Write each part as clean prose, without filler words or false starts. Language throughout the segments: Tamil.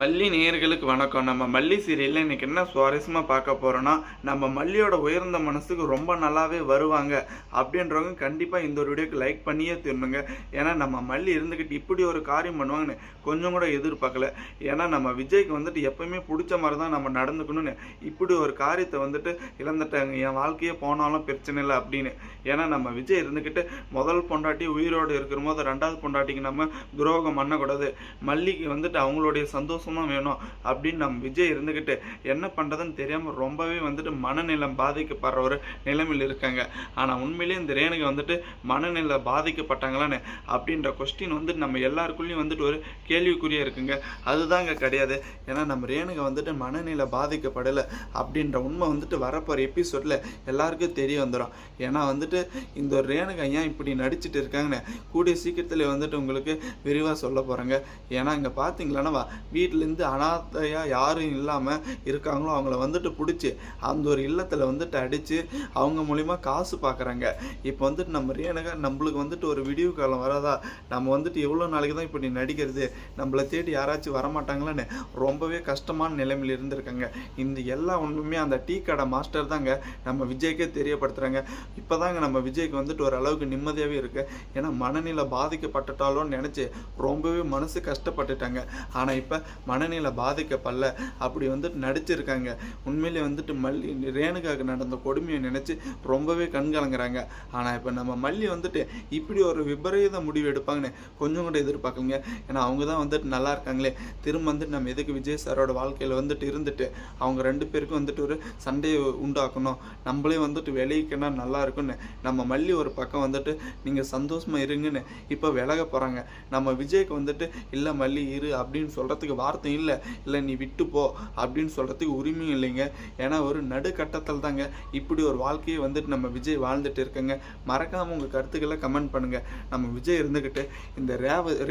மல்லி நேயர்களுக்கு வணக்கம். நம்ம மல்லி சீரியலில் இன்றைக்கி என்ன சுவாரஸ்யமாக பார்க்க போகிறோன்னா, நம்ம மல்லியோட உயர்ந்த மனசுக்கு ரொம்ப நல்லாவே வருவாங்க அப்படின்றவங்க கண்டிப்பாக இந்த ஒரு வீடியோக்கு லைக் பண்ணியே தீரணுங்க. ஏன்னா நம்ம மல்லி இருந்துக்கிட்டு இப்படி ஒரு காரியம் பண்ணுவாங்கன்னு கொஞ்சம் கூட எதிர்பார்க்கல. ஏன்னா நம்ம விஜய்க்கு வந்துட்டு எப்போயுமே பிடிச்ச மாதிரி தான் நம்ம நடந்துக்கணும்னு இப்படி ஒரு காரியத்தை வந்துட்டு இழந்துட்டாங்க. என் வாழ்க்கையே போனாலும் பிரச்சனை இல்லை அப்படின்னு. ஏன்னா நம்ம விஜய் இருந்துக்கிட்டு முதல் பொண்டாட்டி உயிரோடு இருக்கிற போது ரெண்டாவது பொண்டாட்டிக்கு நம்ம துரோகம் பண்ணக்கூடாது, மல்லிக்கு வந்துட்டு அவங்களுடைய சந்தோஷம் வேணும் அப்படின்னு நம்ம விஜய் இருந்துக்கிட்டு என்ன பண்றதுன்னு தெரியாம ரொம்பவே வந்துட்டு மனநிலம் பாதிக்கப்படுற ஒரு நிலைமையில் இருக்காங்க. ஆனா உண்மையிலேயே இந்த ரேணுகை வந்துட்டு மனநிலை பாதிக்கப்பட்டாங்களான்னு அப்படின்ற கொஸ்டின் வந்துட்டு நம்ம எல்லாருக்குள்ளேயும் வந்துட்டு ஒரு கேள்விக்குறியா இருக்குங்க. அதுதாங்க கிடையாது. ஏன்னா நம்ம ரேணுகை வந்துட்டு மனநிலை பாதிக்கப்படலை அப்படின்ற உண்மை வந்துட்டு வரப்போற எபிசோட்ல எல்லாருக்கும் தெரிய வந்துடும். ஏன்னா வந்துட்டு இந்த ஒரு ரேணுகை ஏன் இப்படி நடிச்சுட்டு இருக்காங்கன்னு கூடிய சீக்கிரத்துல வந்துட்டு உங்களுக்கு விரிவா சொல்ல போறாங்க. ஏன்னா இங்க பாத்தீங்களா வீட்டிலேருந்து அனாதையாக யாரும் இல்லாமல் இருக்காங்களோ அவங்கள வந்துட்டு பிடிச்சி அந்த ஒரு இல்லத்தில் வந்துட்டு அடித்து அவங்க மூலிமா காசு பார்க்குறாங்க. இப்போ வந்துட்டு நம்ம ரேணுகா நம்மளுக்கு வந்துட்டு ஒரு விடிவு காலம் வராதா, நம்ம வந்துட்டு எவ்வளோ நாளைக்கு தான் இப்படி நடிக்கிறது, நம்மளை தேடி யாராச்சும் வரமாட்டாங்களான்னு ரொம்பவே கஷ்டமான நிலைமையில் இருந்திருக்காங்க. இந்த எல்லா ஒன்றுமே அந்த டீ கடை மாஸ்டர் தாங்க நம்ம விஜய்க்கே தெரியப்படுத்துகிறாங்க. இப்போ தாங்க நம்ம விஜய்க்கு வந்துட்டு ஒரு அளவுக்கு நிம்மதியாகவே இருக்குது. ஏன்னா மனநிலை பாதிக்கப்பட்டுட்டாலோன்னு நினச்சி ரொம்பவே மனசு கஷ்டப்பட்டுட்டாங்க. ஆனால் இப்போ மனநிலை பாதிக்கப்படல அப்படி வந்துட்டு நடிச்சிருக்காங்க. உண்மையிலே வந்துட்டு மல்லி ரேணுகாவுக்கு நடந்த கொடுமையை நினைச்சு ரொம்பவே கண்கலங்குறாங்க. ஆனா இப்ப நம்ம மல்லி வந்துட்டு இப்படி ஒரு விபரீத முடிவு எடுப்பாங்கன்னு கொஞ்சம் கூட எதிர்பார்க்கலங்க. ஏன்னா அவங்க தான் வந்துட்டு நல்லா இருக்காங்களே, திரும்ப வந்துட்டு நம்ம எதுக்கு விஜய் சாரோட வாழ்க்கையில வந்துட்டு இருந்துட்டு அவங்க ரெண்டு பேருக்கும் வந்துட்டு ஒரு சண்டையை உண்டாக்கணும், நம்மளே வந்துட்டு விளைவிக்கனா நல்லா இருக்குன்னு நம்ம மல்லி ஒரு பக்கம் வந்துட்டு நீங்க சந்தோஷமா இருங்கன்னு இப்ப விலக போறாங்க. நம்ம விஜய்க்கு வந்துட்டு இல்ல மல்லி இரு அப்படின்னு சொல்றதுக்கு வார்த்தை இல்லை, இல்லை நீ விட்டு போ அப்படின்னு சொல்கிறதுக்கு உரிமையும் இல்லைங்க. ஏன்னா ஒரு நடுக்கட்டத்தில் தாங்க இப்படி ஒரு வாழ்க்கையை வந்துட்டு நம்ம விஜய் வாழ்ந்துட்டு இருக்கங்க. மறக்காமல் உங்கள் கருத்துக்களை கமெண்ட் பண்ணுங்கள். நம்ம விஜய் இருந்துக்கிட்டு இந்த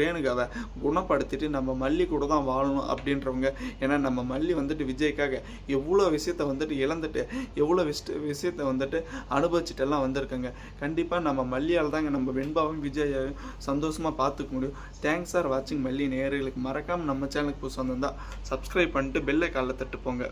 ரேணுகாவை குணப்படுத்திட்டு நம்ம மல்லி கூட தான் வாழணும் அப்படின்றவங்க. ஏன்னா நம்ம மல்லி வந்துட்டு விஜய்க்காக எவ்வளோ விஷயத்தை வந்துட்டு இழந்துட்டு எவ்வளோ விஷயத்தை வந்துட்டு அனுபவிச்சுட்டெல்லாம் வந்திருக்காங்க. கண்டிப்பாக நம்ம மல்லியால் தாங்க நம்ம வெண்பாவும் விஜயாவையும் சந்தோஷமாக பார்த்துக்க முடியும். தேங்க்ஸ் ஃபார் வாட்சிங் மல்லி நேயர்களுக்கு. மறக்காமல் நம்ம சேனலுக்கு புதுசாக வந்தால் சப்ஸ்கிரைப் பண்ணிட்டு பெல் ஐகானில் தட்டு போங்க.